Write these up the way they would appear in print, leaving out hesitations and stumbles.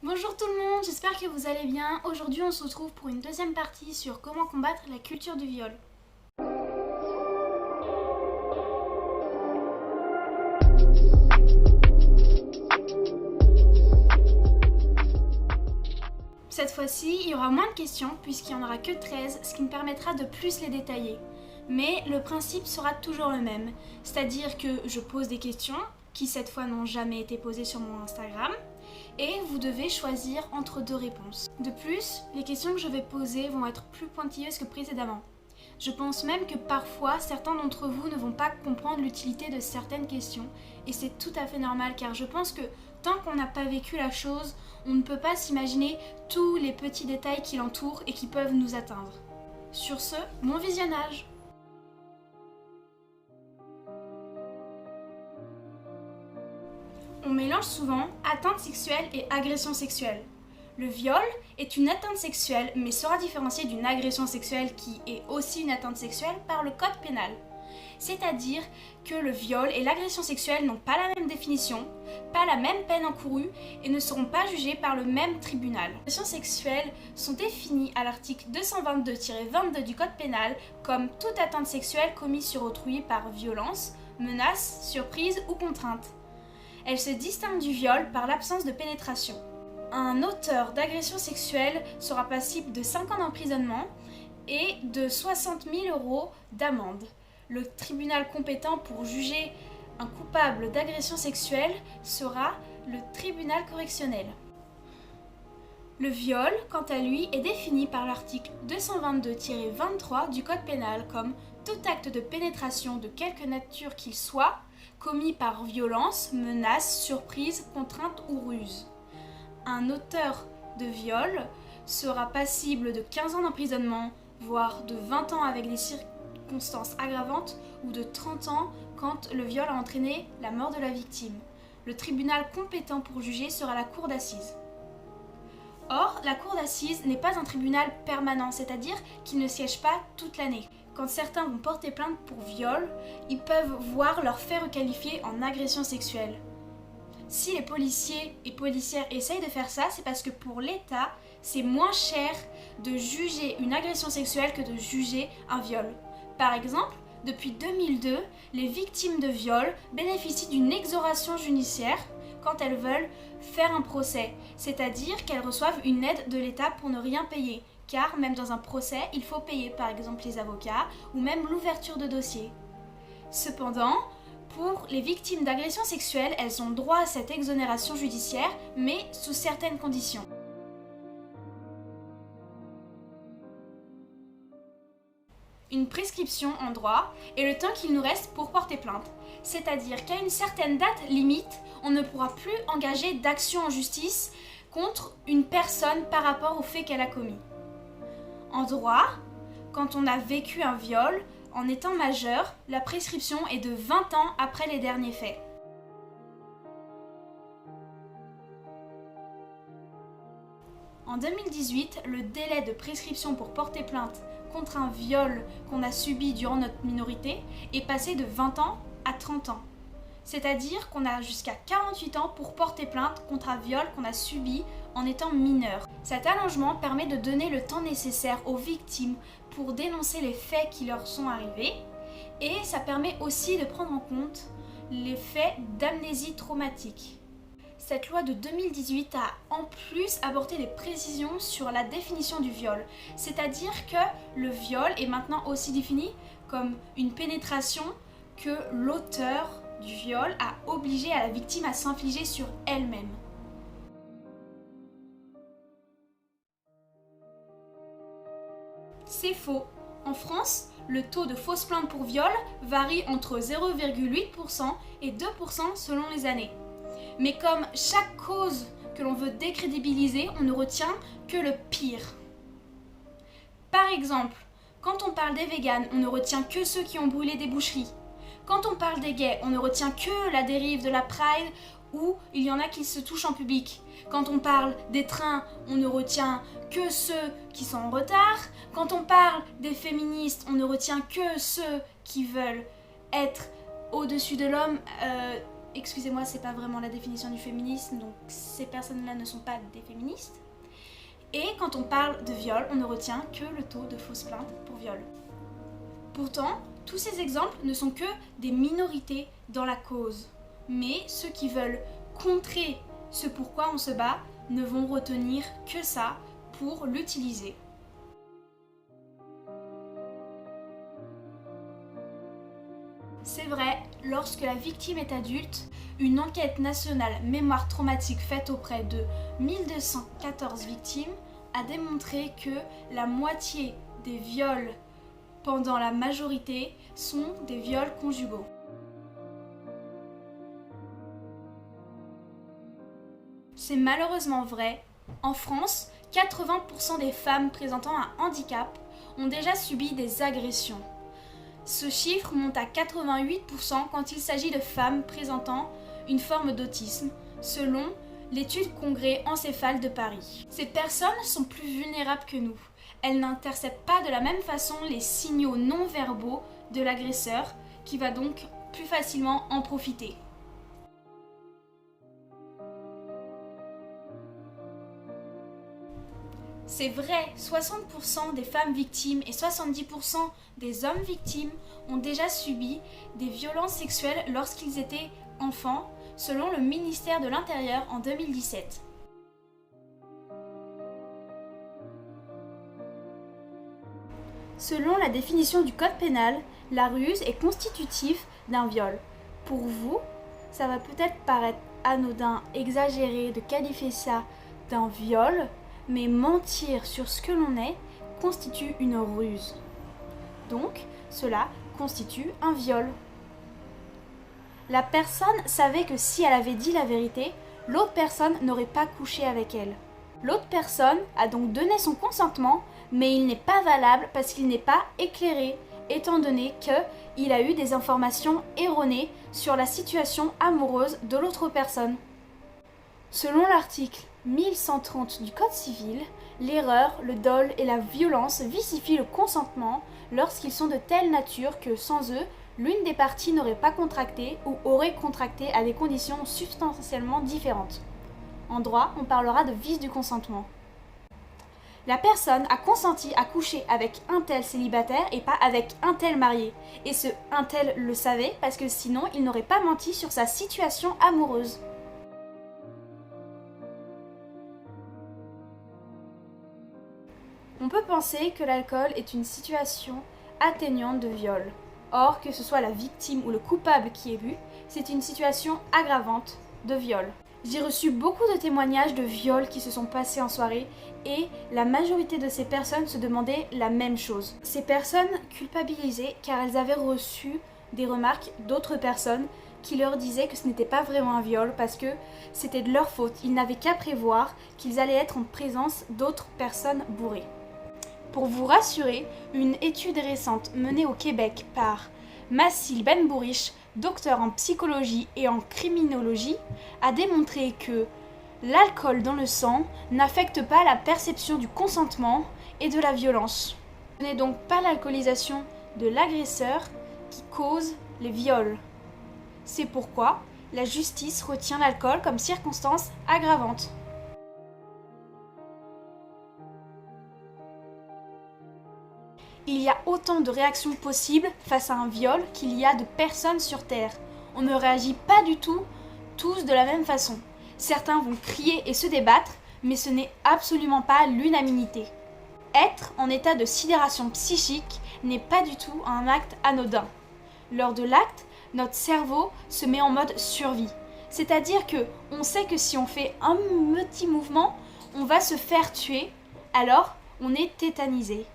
Bonjour tout le monde, j'espère que vous allez bien. Aujourd'hui on se retrouve pour une deuxième partie sur comment combattre la culture du viol. Cette fois-ci, il y aura moins de questions puisqu'il n'y en aura que 13, ce qui me permettra de plus les détailler. Mais le principe sera toujours le même, c'est-à-dire que je pose des questions qui cette fois n'ont jamais été posées sur mon Instagram et vous devez choisir entre deux réponses. De plus, les questions que je vais poser vont être plus pointilleuses que précédemment. Je pense même que parfois certains d'entre vous ne vont pas comprendre l'utilité de certaines questions et c'est tout à fait normal car je pense que tant qu'on n'a pas vécu la chose, on ne peut pas s'imaginer tous les petits détails qui l'entourent et qui peuvent nous atteindre. Sur ce, bon visionnage! On mélange souvent atteinte sexuelle et agression sexuelle. Le viol est une atteinte sexuelle mais sera différencié d'une agression sexuelle qui est aussi une atteinte sexuelle par le code pénal. C'est-à-dire que le viol et l'agression sexuelle n'ont pas la même définition, pas la même peine encourue et ne seront pas jugés par le même tribunal. Les agressions sexuelles sont définies à l'article 222-22 du code pénal comme toute atteinte sexuelle commise sur autrui par violence, menace, surprise ou contrainte. Elle se distingue du viol par l'absence de pénétration. Un auteur d'agression sexuelle sera passible de 5 ans d'emprisonnement et de 60 000 € d'amende. Le tribunal compétent pour juger un coupable d'agression sexuelle sera le tribunal correctionnel. Le viol, quant à lui, est défini par l'article 222-23 du code pénal comme tout acte de pénétration de quelque nature qu'il soit, commis par violence, menace, surprise, contrainte ou ruse. Un auteur de viol sera passible de 15 ans d'emprisonnement, voire de 20 ans avec des circonstances aggravantes ou de 30 ans quand le viol a entraîné la mort de la victime. Le tribunal compétent pour juger sera la cour d'assises. Or, la cour d'assises n'est pas un tribunal permanent, c'est-à-dire qu'il ne siège pas toute l'année. Quand certains vont porter plainte pour viol, ils peuvent voir leur fait requalifié en agression sexuelle. Si les policiers et policières essayent de faire ça, c'est parce que pour l'État, c'est moins cher de juger une agression sexuelle que de juger un viol. Par exemple, depuis 2002, les victimes de viol bénéficient d'une exonération judiciaire quand elles veulent faire un procès, c'est-à-dire qu'elles reçoivent une aide de l'État pour ne rien payer, car même dans un procès, il faut payer par exemple les avocats ou même l'ouverture de dossier. Cependant, pour les victimes d'agressions sexuelles, elles ont droit à cette exonération judiciaire, mais sous certaines conditions. Une prescription en droit est le temps qu'il nous reste pour porter plainte. C'est-à-dire qu'à une certaine date limite, on ne pourra plus engager d'action en justice contre une personne par rapport au fait qu'elle a commis. En droit, quand on a vécu un viol, en étant majeur, la prescription est de 20 ans après les derniers faits. En 2018, le délai de prescription pour porter plainte contre un viol qu'on a subi durant notre minorité est passé de 20 ans à 30 ans. C'est-à-dire qu'on a jusqu'à 48 ans pour porter plainte contre un viol qu'on a subi en étant mineur. Cet allongement permet de donner le temps nécessaire aux victimes pour dénoncer les faits qui leur sont arrivés et ça permet aussi de prendre en compte les faits d'amnésie traumatique. Cette loi de 2018 a en plus apporté des précisions sur la définition du viol, c'est-à-dire que le viol est maintenant aussi défini comme une pénétration que l'auteur du viol a obligé à la victime à s'infliger sur elle-même. C'est faux. En France, le taux de fausses plaintes pour viol varie entre 0,8% et 2% selon les années. Mais comme chaque cause que l'on veut décrédibiliser, on ne retient que le pire. Par exemple, quand on parle des véganes, on ne retient que ceux qui ont brûlé des boucheries. Quand on parle des gays, on ne retient que la dérive de la Pride où il y en a qui se touchent en public. Quand on parle des trains, on ne retient que ceux qui sont en retard. Quand on parle des féministes, on ne retient que ceux qui veulent être au-dessus de l'homme, excusez-moi, c'est pas vraiment la définition du féminisme, donc ces personnes-là ne sont pas des féministes. Et quand on parle de viol, on ne retient que le taux de fausses plaintes pour viol. Pourtant, tous ces exemples ne sont que des minorités dans la cause. Mais ceux qui veulent contrer ce pourquoi on se bat ne vont retenir que ça pour l'utiliser. C'est vrai, lorsque la victime est adulte, une enquête nationale mémoire traumatique faite auprès de 1214 victimes a démontré que la moitié des viols pendant la majorité sont des viols conjugaux. C'est malheureusement vrai. En France, 80% des femmes présentant un handicap ont déjà subi des agressions. Ce chiffre monte à 88% quand il s'agit de femmes présentant une forme d'autisme, selon l'étude Congrès encéphale de Paris. Ces personnes sont plus vulnérables que nous. Elles n'interceptent pas de la même façon les signaux non verbaux de l'agresseur, qui va donc plus facilement en profiter. C'est vrai, 60% des femmes victimes et 70% des hommes victimes ont déjà subi des violences sexuelles lorsqu'ils étaient enfants, selon le ministère de l'Intérieur en 2017. Selon la définition du code pénal, la ruse est constitutive d'un viol. Pour vous, ça va peut-être paraître anodin, exagéré de qualifier ça d'un viol, mais mentir sur ce que l'on est constitue une ruse. Donc, cela constitue un viol. La personne savait que si elle avait dit la vérité, l'autre personne n'aurait pas couché avec elle. L'autre personne a donc donné son consentement, mais il n'est pas valable parce qu'il n'est pas éclairé, étant donné qu'il a eu des informations erronées sur la situation amoureuse de l'autre personne. Selon l'article 1130 du Code civil, l'erreur, le dol et la violence vicifient le consentement lorsqu'ils sont de telle nature que sans eux, l'une des parties n'aurait pas contracté ou aurait contracté à des conditions substantiellement différentes. En droit, on parlera de vice du consentement. La personne a consenti à coucher avec un tel célibataire et pas avec un tel marié. Et ce un tel le savait parce que sinon il n'aurait pas menti sur sa situation amoureuse. On peut penser que l'alcool est une situation atténuante de viol. Or, que ce soit la victime ou le coupable qui est bu, c'est une situation aggravante de viol. J'ai reçu beaucoup de témoignages de viols qui se sont passés en soirée et la majorité de ces personnes se demandaient la même chose. Ces personnes culpabilisaient car elles avaient reçu des remarques d'autres personnes qui leur disaient que ce n'était pas vraiment un viol parce que c'était de leur faute. Ils n'avaient qu'à prévoir qu'ils allaient être en présence d'autres personnes bourrées. Pour vous rassurer, une étude récente menée au Québec par Massil Benbourich, docteur en psychologie et en criminologie, a démontré que l'alcool dans le sang n'affecte pas la perception du consentement et de la violence. Ce n'est donc pas l'alcoolisation de l'agresseur qui cause les viols. C'est pourquoi la justice retient l'alcool comme circonstance aggravante. Il y a autant de réactions possibles face à un viol qu'il y a de personnes sur Terre. On ne réagit pas du tout tous de la même façon. Certains vont crier et se débattre, mais ce n'est absolument pas l'unanimité. Être en état de sidération psychique n'est pas du tout un acte anodin. Lors de l'acte, notre cerveau se met en mode survie. C'est-à-dire que on sait que si on fait un petit mouvement, on va se faire tuer, alors on est tétanisé.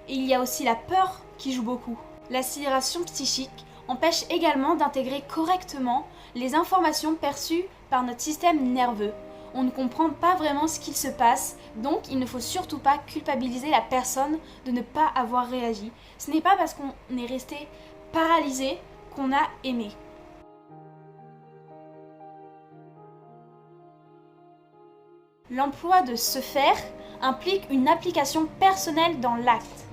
Et il y a aussi la peur qui joue beaucoup. La sidération psychique empêche également d'intégrer correctement les informations perçues par notre système nerveux. On ne comprend pas vraiment ce qu'il se passe, donc il ne faut surtout pas culpabiliser la personne de ne pas avoir réagi. Ce n'est pas parce qu'on est resté paralysé qu'on a aimé. L'emploi de se faire implique une application personnelle dans l'acte.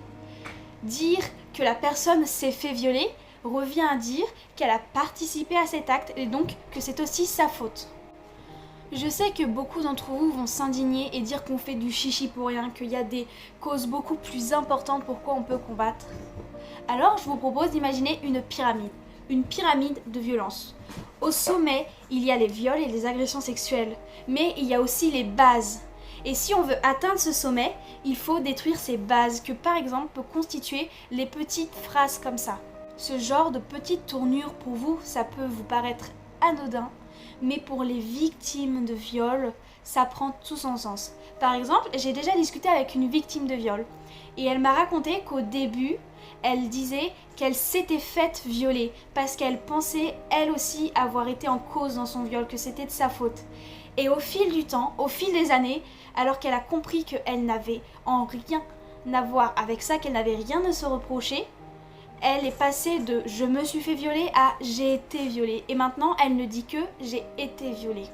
Dire que la personne s'est fait violer revient à dire qu'elle a participé à cet acte et donc que c'est aussi sa faute. Je sais que beaucoup d'entre vous vont s'indigner et dire qu'on fait du chichi pour rien, qu'il y a des causes beaucoup plus importantes pourquoi on peut combattre. Alors je vous propose d'imaginer une pyramide de violence. Au sommet, il y a les viols et les agressions sexuelles, mais il y a aussi les bases. Et si on veut atteindre ce sommet, il faut détruire ces bases que par exemple peut constituer les petites phrases comme ça. Ce genre de petites tournures pour vous, ça peut vous paraître anodin, mais pour les victimes de viol, ça prend tout son sens. Par exemple, j'ai déjà discuté avec une victime de viol et elle m'a raconté qu'au début, elle disait qu'elle s'était faite violer parce qu'elle pensait elle aussi avoir été en cause dans son viol, que c'était de sa faute. Et au fil du temps, au fil des années, alors qu'elle a compris qu'elle n'avait en rien à voir avec ça, qu'elle n'avait rien à se reprocher, elle est passée de « je me suis fait violer » à « j'ai été violée ». Et maintenant, elle ne dit que « j'ai été violée ».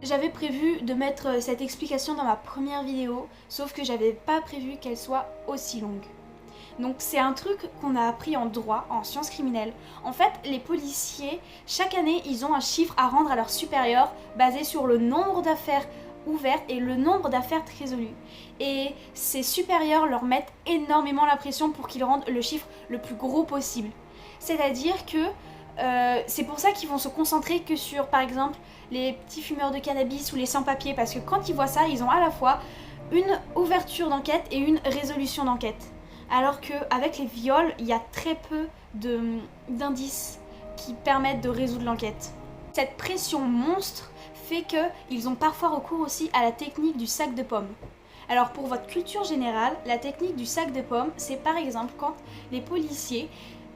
J'avais prévu de mettre cette explication dans ma première vidéo, sauf que j'avais pas prévu qu'elle soit aussi longue. Donc c'est un truc qu'on a appris en droit, en sciences criminelles. En fait, les policiers, chaque année, ils ont un chiffre à rendre à leurs supérieurs basé sur le nombre d'affaires ouvertes et le nombre d'affaires résolues. Et ces supérieurs leur mettent énormément la pression pour qu'ils rendent le chiffre le plus gros possible. C'est-à-dire que c'est pour ça qu'ils vont se concentrer que sur, par exemple, les petits fumeurs de cannabis ou les sans-papiers, parce que quand ils voient ça, ils ont à la fois une ouverture d'enquête et une résolution d'enquête. Alors qu'avec les viols, il y a très peu d'indices qui permettent de résoudre l'enquête. Cette pression monstre fait qu'ils ont parfois recours aussi à la technique du sac de pommes. Alors pour votre culture générale, la technique du sac de pommes, c'est par exemple quand les policiers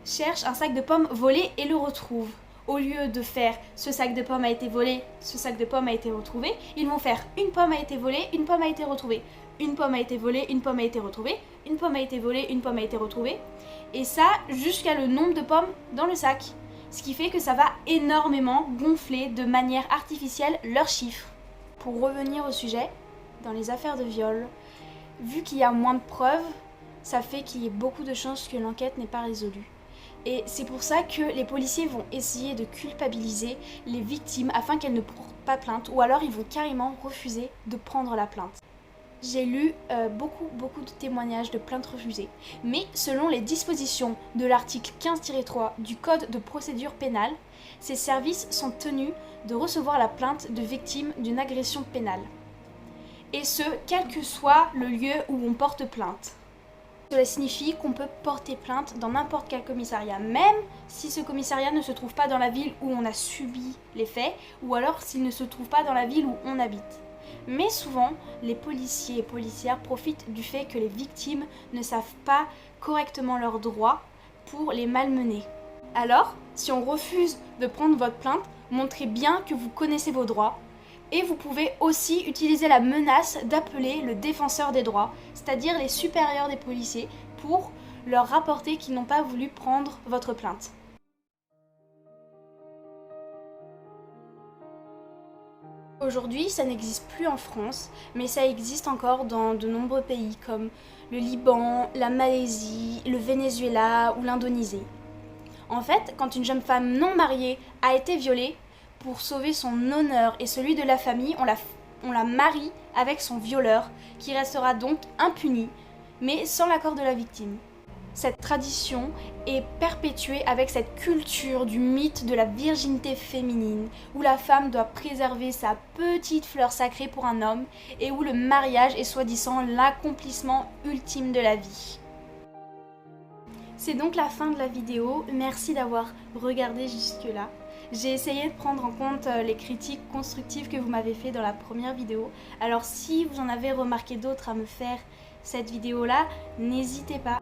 cherchent un sac de pommes volé et le retrouvent. Au lieu de faire « ce sac de pommes a été volé, ce sac de pommes a été retrouvé », ils vont faire « une pomme a été volée, une pomme a été retrouvée ». Une pomme a été volée, une pomme a été retrouvée, une pomme a été volée, une pomme a été retrouvée. Et ça, jusqu'à le nombre de pommes dans le sac. Ce qui fait que ça va énormément gonfler de manière artificielle leurs chiffres. Pour revenir au sujet, dans les affaires de viol, vu qu'il y a moins de preuves, ça fait qu'il y ait beaucoup de chances que l'enquête n'est pas résolue. Et c'est pour ça que les policiers vont essayer de culpabiliser les victimes afin qu'elles ne portent pas plainte, ou alors ils vont carrément refuser de prendre la plainte. J'ai lu beaucoup de témoignages de plaintes refusées, mais selon les dispositions de l'article 15-3 du Code de procédure pénale, ces services sont tenus de recevoir la plainte de victimes d'une agression pénale. Et ce, quel que soit le lieu où on porte plainte. Cela signifie qu'on peut porter plainte dans n'importe quel commissariat, même si ce commissariat ne se trouve pas dans la ville où on a subi les faits, ou alors s'il ne se trouve pas dans la ville où on habite. Mais souvent, les policiers et policières profitent du fait que les victimes ne savent pas correctement leurs droits pour les malmener. Alors, si on refuse de prendre votre plainte, montrez bien que vous connaissez vos droits. Et vous pouvez aussi utiliser la menace d'appeler le défenseur des droits, c'est-à-dire les supérieurs des policiers, pour leur rapporter qu'ils n'ont pas voulu prendre votre plainte. Aujourd'hui, ça n'existe plus en France, mais ça existe encore dans de nombreux pays comme le Liban, la Malaisie, le Venezuela ou l'Indonésie. En fait, quand une jeune femme non mariée a été violée, pour sauver son honneur et celui de la famille, on la marie avec son violeur, qui restera donc impuni, mais sans l'accord de la victime. Cette tradition est perpétuée avec cette culture du mythe de la virginité féminine, où la femme doit préserver sa petite fleur sacrée pour un homme, et où le mariage est soi-disant l'accomplissement ultime de la vie. C'est donc la fin de la vidéo, merci d'avoir regardé jusque-là. J'ai essayé de prendre en compte les critiques constructives que vous m'avez fait dans la première vidéo. Alors si vous en avez remarqué d'autres à me faire cette vidéo-là, n'hésitez pas.